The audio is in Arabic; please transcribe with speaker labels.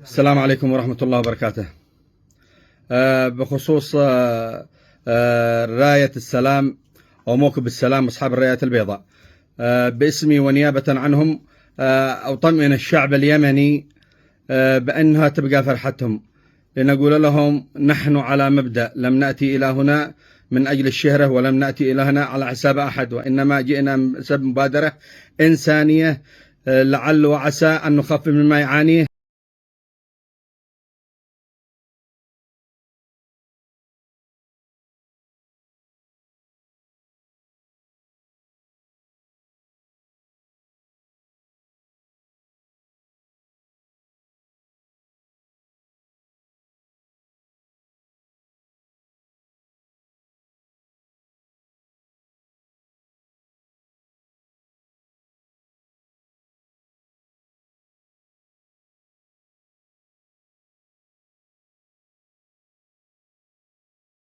Speaker 1: السلام عليكم ورحمة الله وبركاته. بخصوص راية السلام أو موكب السلام أصحاب الرايات البيضاء، باسمي ونيابة عنهم أطمئن الشعب اليمني بأنها تبقى فرحتهم، لنقول لهم نحن على مبدأ لم نأتي إلى هنا من أجل الشهرة، ولم نأتي إلى هنا على حساب أحد، وإنما جئنا بسبب مبادرة إنسانية لعل وعسى أن نخفف مما يعانيه